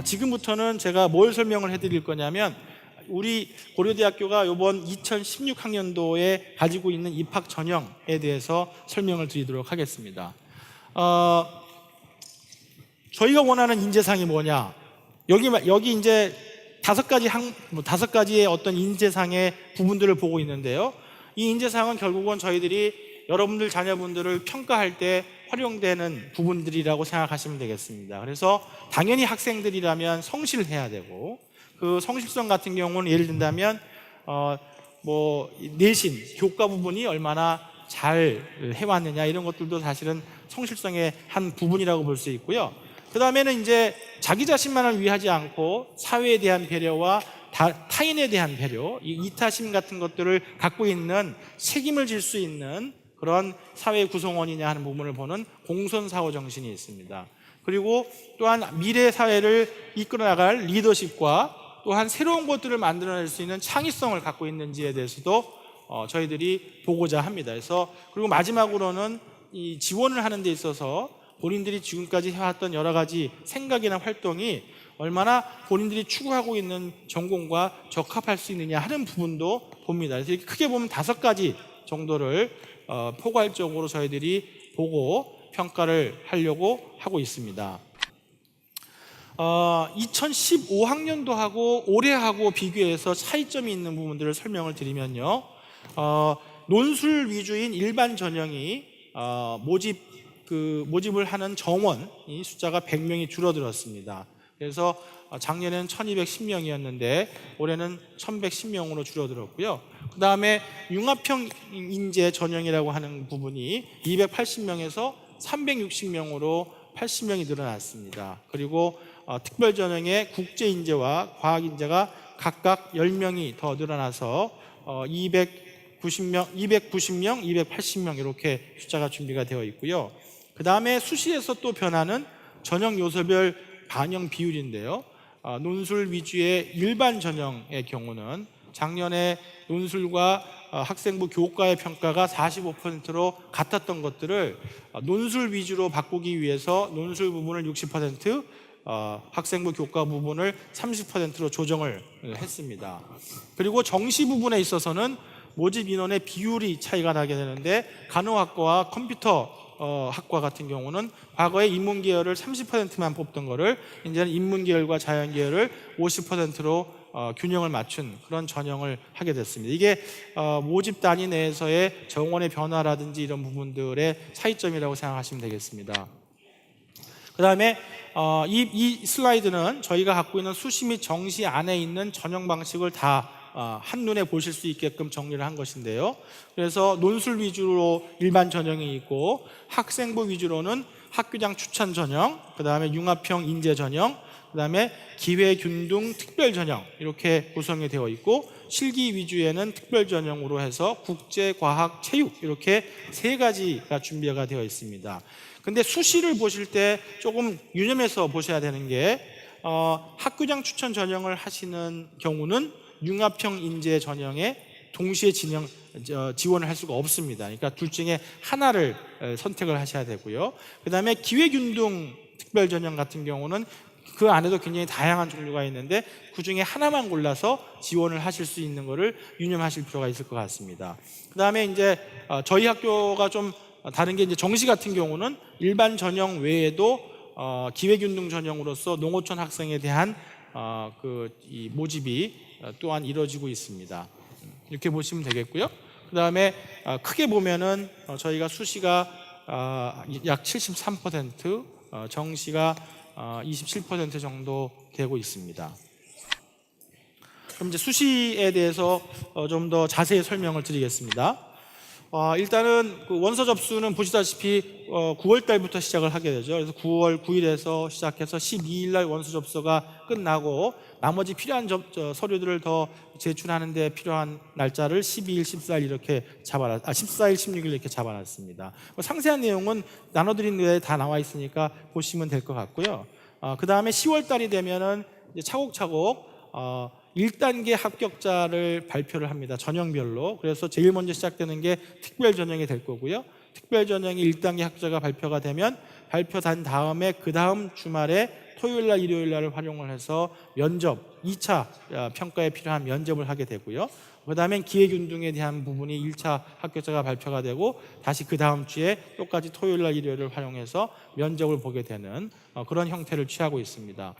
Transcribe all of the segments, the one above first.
지금부터는 제가 뭘 설명을 해드릴 거냐면 우리 고려대학교가 이번 2016학년도에 가지고 있는 입학 전형에 대해서 설명을 드리도록 하겠습니다. 저희가 원하는 인재상이 뭐냐? 여기 이제 다섯 가지의 어떤 인재상의 부분들을 보고 있는데요. 이 인재상은 결국은 저희들이 여러분들 자녀분들을 평가할 때 활용되는 부분들이라고 생각하시면 되겠습니다. 그래서 당연히 학생들이라면 성실해야 되고, 그 성실성 같은 경우는 예를 든다면 내신, 교과 부분이 얼마나 잘 해왔느냐 이런 것들도 사실은 성실성의 한 부분이라고 볼 수 있고요. 그 다음에는 이제 자기 자신만을 위하지 않고 사회에 대한 배려와 타인에 대한 배려, 이타심 같은 것들을 갖고 있는 책임을 질 수 있는 그런 사회 구성원이냐 하는 부분을 보는 공손사후 정신이 있습니다. 그리고 또한 미래 사회를 이끌어 나갈 리더십과 또한 새로운 것들을 만들어낼 수 있는 창의성을 갖고 있는지에 대해서도 저희들이 보고자 합니다. 그래서 그리고 마지막으로는 이 지원을 하는 데 있어서 본인들이 지금까지 해왔던 여러 가지 생각이나 활동이 얼마나 본인들이 추구하고 있는 전공과 적합할 수 있느냐 하는 부분도 봅니다. 그래서 이렇게 크게 보면 5가지 정도를 포괄적으로 저희들이 보고 평가를 하려고 하고 있습니다. 2015학년도하고 올해하고 비교해서 차이점이 있는 부분들을 설명을 드리면요. 논술 위주인 일반 전형이 모집을 하는 정원이 숫자가 100명이 줄어들었습니다. 그래서 작년에는 1210명이었는데 올해는 1110명으로 줄어들었고요. 그 다음에 융합형 인재 전형이라고 하는 부분이 280명에서 360명으로 80명이 늘어났습니다. 그리고 특별 전형의 국제 인재와 과학 인재가 각각 10명이 더 늘어나서 290명, 280명 이렇게 숫자가 준비가 되어 있고요. 그 다음에 수시에서 또 변하는 전형 요소별 반영 비율인데요. 논술 위주의 일반 전형의 경우는 작년에 논술과 학생부 교과의 평가가 45%로 같았던 것들을 논술 위주로 바꾸기 위해서 논술 부분을 60%, 학생부 교과 부분을 30%로 조정을 했습니다. 그리고 정시 부분에 있어서는 모집 인원의 비율이 차이가 나게 되는데 간호학과와 컴퓨터 학과 같은 경우는 과거에 인문계열을 30%만 뽑던 거를 이제는 인문계열과 자연계열을 50%로 균형을 맞춘 그런 전형을 하게 됐습니다. 이게 모집 단위 내에서의 정원의 변화라든지 이런 부분들의 차이점이라고 생각하시면 되겠습니다. 그 다음에 이 슬라이드는 저희가 갖고 있는 수시 및 정시 안에 있는 전형 방식을 다 한눈에 보실 수 있게끔 정리를 한 것인데요. 그래서 논술 위주로 일반 전형이 있고 학생부 위주로는 학교장 추천 전형, 그 다음에 융합형 인재 전형, 그 다음에 기회균등 특별 전형 이렇게 구성이 되어 있고 실기 위주에는 특별 전형으로 해서 국제, 과학, 체육 이렇게 3가지가 준비가 되어 있습니다. 근데 수시를 보실 때 조금 유념해서 보셔야 되는 게 학교장 추천 전형을 하시는 경우는 융합형 인재 전형에 동시에 지원을 할 수가 없습니다. 그러니까 둘 중에 하나를 선택을 하셔야 되고요. 그 다음에 기회균등 특별 전형 같은 경우는 그 안에도 굉장히 다양한 종류가 있는데 그 중에 하나만 골라서 지원을 하실 수 있는 거를 유념하실 필요가 있을 것 같습니다. 그 다음에 이제 저희 학교가 좀 다른 게 이제 정시 같은 경우는 일반 전형 외에도 기회균등 전형으로서 농어촌 학생에 대한 이 모집이 또한 이루어지고 있습니다. 이렇게 보시면 되겠고요. 그 다음에 크게 보면은 저희가 수시가 약 73%, 정시가 27% 정도 되고 있습니다. 그럼 이제 수시에 대해서 좀 더 자세히 설명을 드리겠습니다. 일단은 그 원서 접수는 보시다시피 9월 달부터 시작을 하게 되죠. 그래서 9월 9일에서 시작해서 12일 날 원서 접수가 끝나고 나머지 필요한 서류들을 더 제출하는 데 필요한 날짜를 12일, 14일 이렇게 14일, 16일 이렇게 잡아놨습니다. 상세한 내용은 나눠드린 데에 다 나와 있으니까 보시면 될 것 같고요. 그 다음에 10월 달이 되면은 이제 차곡차곡 1단계 합격자를 발표를 합니다. 전형별로. 그래서 제일 먼저 시작되는 게 특별 전형이 될 거고요. 특별 전형이 1단계 합격자가 발표가 되면 발표된 다음에 그 다음 주말에 토요일날 일요일날을 활용을 해서 면접 2차 평가에 필요한 면접을 하게 되고요. 그 다음엔 기회균등에 대한 부분이 1차 합격자가 발표가 되고 다시 그 다음 주에 똑같이 토요일날 일요일을 활용해서 면접을 보게 되는 그런 형태를 취하고 있습니다.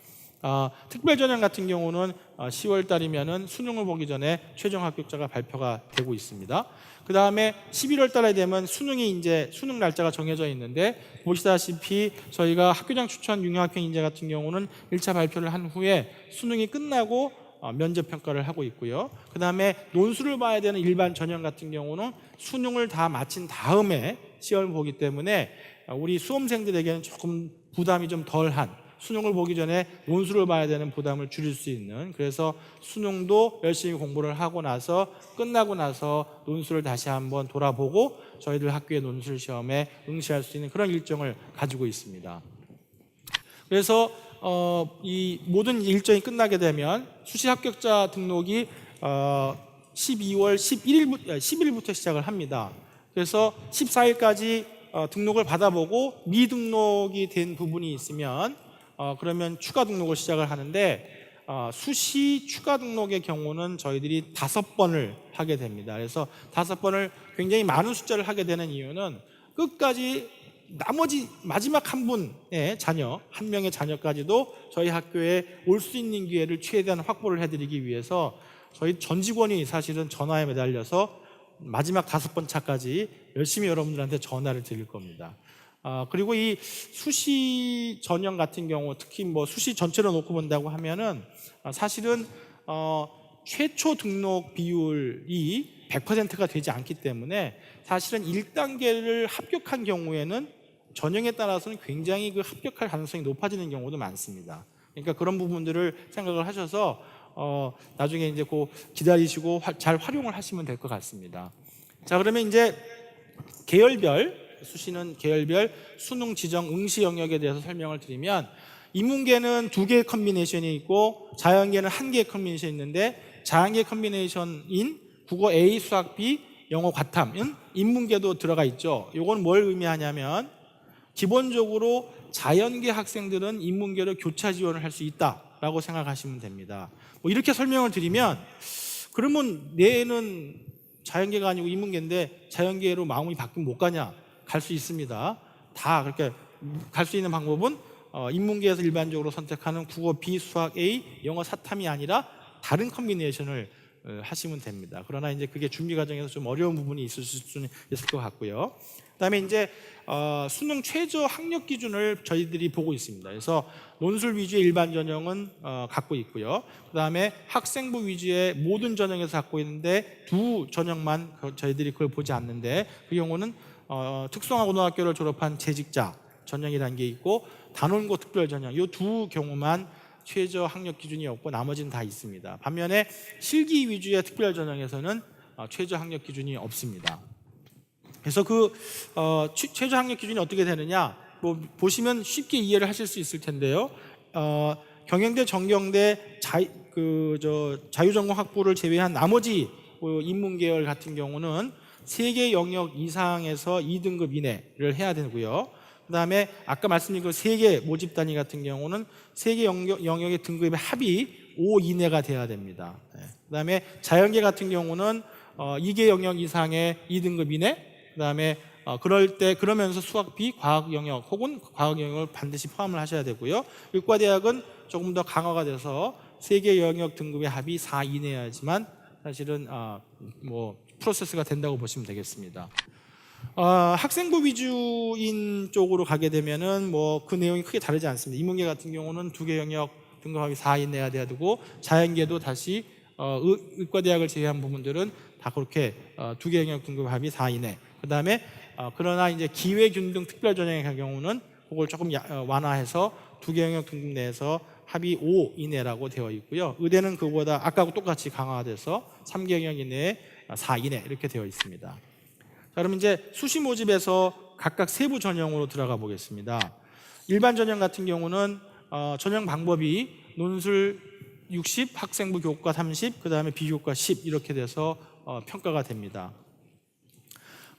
특별전형 같은 경우는 10월 달이면은 수능을 보기 전에 최종 합격자가 발표가 되고 있습니다. 그 다음에 11월 달에 되면 수능이 이제 수능 날짜가 정해져 있는데 보시다시피 저희가 학교장 추천 융합형 인재 같은 경우는 1차 발표를 한 후에 수능이 끝나고 면접 평가를 하고 있고요. 그 다음에 논술을 봐야 되는 일반 전형 같은 경우는 수능을 다 마친 다음에 시험을 보기 때문에 우리 수험생들에게는 조금 부담이 좀 덜한, 수능을 보기 전에 논술을 봐야 되는 부담을 줄일 수 있는, 그래서 수능도 열심히 공부를 하고 나서 끝나고 나서 논술을 다시 한번 돌아보고 저희들 학교의 논술 시험에 응시할 수 있는 그런 일정을 가지고 있습니다. 그래서 이 모든 일정이 끝나게 되면 수시 합격자 등록이 12월 10일부터 시작을 합니다. 그래서 14일까지 등록을 받아보고 미등록이 된 부분이 있으면 그러면 추가 등록을 시작을 하는데 수시 추가 등록의 경우는 저희들이 5번을 하게 됩니다. 그래서 5번을 굉장히 많은 숫자를 하게 되는 이유는 끝까지 나머지 마지막 한 분의 자녀, 한 명의 자녀까지도 저희 학교에 올 수 있는 기회를 최대한 확보를 해드리기 위해서 저희 전 직원이 사실은 전화에 매달려서 마지막 5번 차까지 열심히 여러분들한테 전화를 드릴 겁니다. 그리고 이 수시 전형 같은 경우 특히 뭐 수시 전체로 놓고 본다고 하면은 사실은 최초 등록 비율이 100%가 되지 않기 때문에 사실은 1단계를 합격한 경우에는 전형에 따라서는 굉장히 그 합격할 가능성이 높아지는 경우도 많습니다. 그러니까 그런 부분들을 생각을 하셔서 나중에 이제 기다리시고 잘 활용을 하시면 될 것 같습니다. 자, 그러면 이제 수시는 계열별 수능 지정 응시 영역에 대해서 설명을 드리면 인문계는 2개의 컨비네이션이 있고 자연계는 1개의 컨비네이션이 있는데 자연계 컨비네이션인 국어 A, 수학 B, 영어 과탐은 인문계도 들어가 있죠. 이건 뭘 의미하냐면 기본적으로 자연계 학생들은 인문계로 교차 지원을 할 수 있다라고 생각하시면 됩니다. 뭐 이렇게 설명을 드리면 그러면 내 애는 자연계가 아니고 인문계인데 자연계로 마음이 바뀌면 못 가냐? 갈 수 있습니다. 다 그렇게 갈 수 있는 방법은 인문계에서 일반적으로 선택하는 국어 B, 수학 A, 영어 사탐이 아니라 다른 컨비네이션을 하시면 됩니다. 그러나 이제 그게 준비 과정에서 좀 어려운 부분이 있을 수는 있을 것 같고요. 그다음에 이제 수능 최저 학력 기준을 저희들이 보고 있습니다. 그래서 논술 위주의 일반 전형은 갖고 있고요. 그다음에 학생부 위주의 모든 전형에서 갖고 있는데 2 전형만 저희들이 그걸 보지 않는데 그 경우는 특성화 고등학교를 졸업한 재직자 전형이라는 게 있고 단원고 특별 전형 이 2 경우만 최저 학력 기준이 없고 나머지는 다 있습니다. 반면에 실기 위주의 특별 전형에서는 최저 학력 기준이 없습니다. 그래서 최저 학력 기준이 어떻게 되느냐 보시면 쉽게 이해를 하실 수 있을 텐데요. 경영대, 전경대 자유전공 학부를 제외한 나머지 인문계열 같은 경우는 3개 영역 이상에서 2등급 이내를 해야 되고요. 그 다음에 아까 말씀드린 그 3개 모집 단위 같은 경우는 3개 영역의 등급의 합이 5 이내가 돼야 됩니다. 그 다음에 자연계 같은 경우는 2개 영역 이상의 2등급 이내, 그 다음에 그러면서 수학 B, 과학 영역 혹은 과학 영역을 반드시 포함을 하셔야 되고요. 의과대학은 조금 더 강화가 돼서 3개 영역 등급의 합이 4 이내야지만 사실은 프로세스가 된다고 보시면 되겠습니다. 학생부 위주인 쪽으로 가게 되면은 그 내용이 크게 다르지 않습니다. 인문계 같은 경우는 2개 영역 등급합이 4 이내야 돼야 되고 자연계도 다시 의과대학을 제외한 부분들은 다 그렇게 2개 영역 등급합이 4 이내. 그다음에 그러나 이제 기회균등 특별전형의 경우는 그걸 조금 완화해서 2개 영역 등급 내에서 합이 5 이내라고 되어 있고요. 의대는 그거보다 아까하고 똑같이 강화돼서 3개 영역 이내에 4 이내 이렇게 되어 있습니다. 자, 그럼 이제 수시 모집에서 각각 세부 전형으로 들어가 보겠습니다. 일반 전형 같은 경우는 전형 방법이 논술 60, 학생부 교과 30, 그 다음에 비교과 10 이렇게 돼서 평가가 됩니다.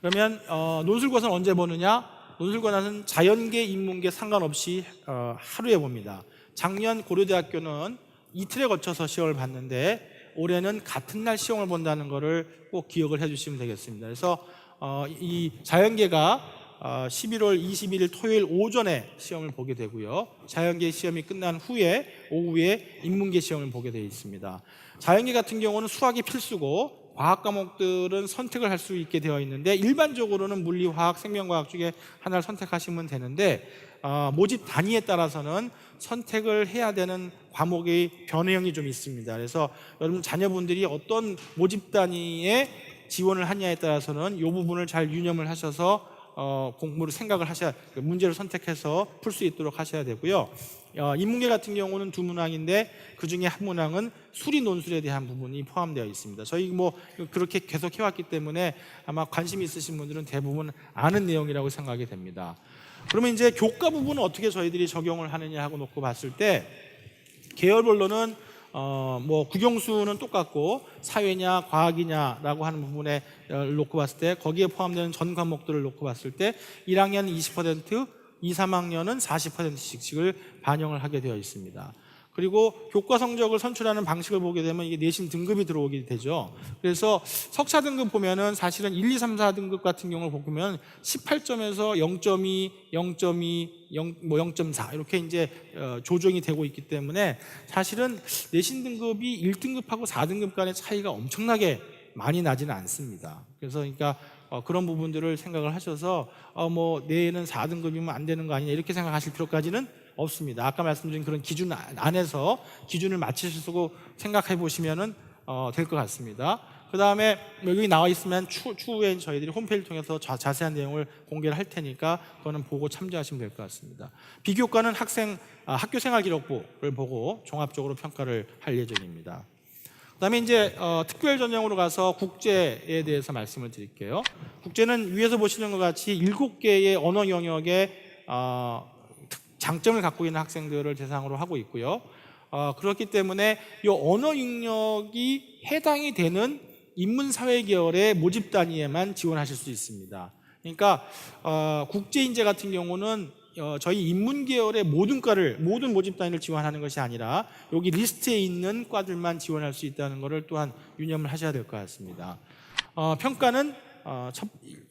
그러면 논술 것은 언제 보느냐? 논술 권한은 자연계, 인문계 상관없이 하루에 봅니다. 작년 고려대학교는 이틀에 거쳐서 시험을 봤는데 올해는 같은 날 시험을 본다는 것을 꼭 기억을 해주시면 되겠습니다. 그래서 이 자연계가 11월 21일 토요일 오전에 시험을 보게 되고요. 자연계 시험이 끝난 후에 오후에 인문계 시험을 보게 되어 있습니다. 자연계 같은 경우는 수학이 필수고 과학 과목들은 선택을 할 수 있게 되어 있는데 일반적으로는 물리, 화학, 생명과학 중에 하나를 선택하시면 되는데 모집 단위에 따라서는 선택을 해야 되는 과목의 변형이 좀 있습니다. 그래서 여러분 자녀분들이 어떤 모집 단위에 지원을 하냐에 따라서는 이 부분을 잘 유념을 하셔서 공부를 생각을 하셔야, 문제를 선택해서 풀 수 있도록 하셔야 되고요. 인문계 같은 경우는 두 문항인데 그 중에 한 문항은 수리 논술에 대한 부분이 포함되어 있습니다. 저희 뭐 그렇게 계속 해왔기 때문에 아마 관심 있으신 분들은 대부분 아는 내용이라고 생각이 됩니다. 그러면 이제 교과 부분은 어떻게 저희들이 적용을 하느냐 하고 놓고 봤을 때 계열별로는 뭐 국영수는 똑같고 사회냐 과학이냐라고 하는 부분에 놓고 봤을 때 거기에 포함되는 전 과목들을 놓고 봤을 때 1학년 20%, 2, 3학년은 40%씩을 반영을 하게 되어 있습니다. 그리고 교과 성적을 선출하는 방식을 보게 되면 이게 내신 등급이 들어오게 되죠. 그래서 석사 등급 보면은 사실은 1, 2, 3, 4등급 같은 경우를 보면 18점에서 0.2, 0.2, 0.4 이렇게 이제 조정이 되고 있기 때문에 사실은 내신 등급이 1등급하고 4등급 간의 차이가 엄청나게 많이 나지는 않습니다. 그래서 그러니까 그런 부분들을 생각을 하셔서 뭐 내에는 4등급이면 안 되는 거 아니냐 이렇게 생각하실 필요까지는 없습니다. 아까 말씀드린 그런 기준 안에서 기준을 맞추시고 생각해 보시면은 될 것 같습니다. 그 다음에 여기 나와 있으면 추후에 저희들이 홈페이지를 통해서 자세한 내용을 공개를 할 테니까 그거는 보고 참조하시면 될 것 같습니다. 비교과는 학교생활기록부를 보고 종합적으로 평가를 할 예정입니다. 그 다음에 이제 특별 전형으로 가서 국제에 대해서 말씀을 드릴게요. 국제는 위에서 보시는 것 같이 7개의 언어 영역에 장점을 갖고 있는 학생들을 대상으로 하고 있고요. 그렇기 때문에 이 언어 능력이 해당이 되는 인문사회 계열의 모집 단위에만 지원하실 수 있습니다. 그러니까 국제인재 같은 경우는 저희 인문 계열의 모든 과를, 모든 모집 단위를 지원하는 것이 아니라 여기 리스트에 있는 과들만 지원할 수 있다는 것을 또한 유념을 하셔야 될 것 같습니다. 평가는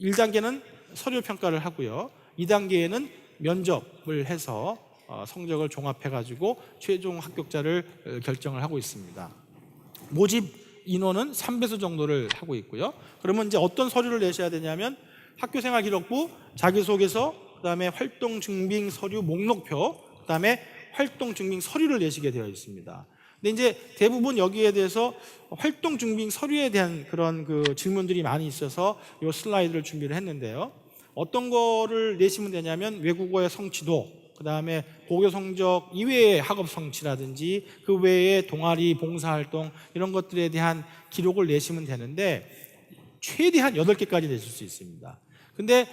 1단계는 서류 평가를 하고요. 2단계에는 면접을 해서 성적을 종합해 가지고 최종 합격자를 결정을 하고 있습니다. 모집 인원은 3배수 정도를 하고 있고요. 그러면 이제 어떤 서류를 내셔야 되냐면 학교생활기록부, 자기소개서, 그다음에 활동증빙 서류 목록표, 그다음에 활동증빙 서류를 내시게 되어 있습니다. 근데 이제 대부분 여기에 대해서 활동증빙 서류에 대한 그런 그 질문들이 많이 있어서 이 슬라이드를 준비를 했는데요. 어떤 거를 내시면 되냐면 외국어의 성취도, 그 다음에 고교 성적 이외의 학업 성취라든지 그 외에 동아리, 봉사활동 이런 것들에 대한 기록을 내시면 되는데 최대한 8개까지 내실 수 있습니다. 근데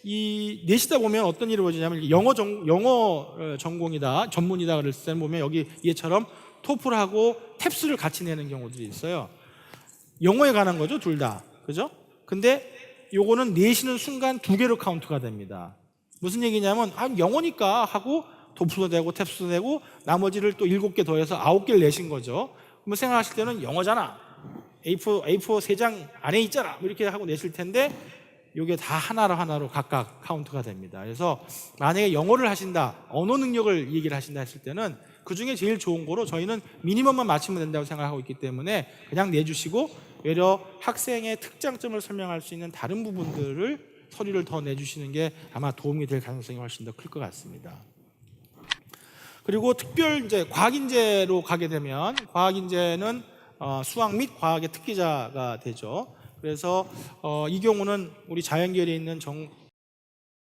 이 내시다 보면 어떤 일이 벌어지냐면 영어 전공이다, 전문이다 그랬을 때는 보면 여기 얘처럼 토플하고 탭스를 같이 내는 경우들이 있어요. 영어에 관한 거죠, 둘 다. 그죠? 근데 요거는 내시는 순간 2개로 카운트가 됩니다. 무슨 얘기냐면 영어니까 하고 토플도 내고 탭스도 내고 나머지를 또 7개 더해서 9개를 내신 거죠. 그러면 생각하실 때는 영어잖아, A4 3장 안에 있잖아 이렇게 하고 내실 텐데 이게 다 하나로 각각 카운트가 됩니다. 그래서 만약에 영어를 하신다, 언어 능력을 얘기를 하신다 했을 때는 그 중에 제일 좋은 거로 저희는 미니멈만 맞추면 된다고 생각하고 있기 때문에 그냥 내주시고 외려 학생의 특장점을 설명할 수 있는 다른 부분들을 서류를 더 내주시는 게 아마 도움이 될 가능성이 훨씬 더 클 것 같습니다. 그리고 특별 이제 과학인재로 가게 되면 과학인재는 수학 및 과학의 특기자가 되죠. 그래서 이 경우는 우리 자연계열에 있는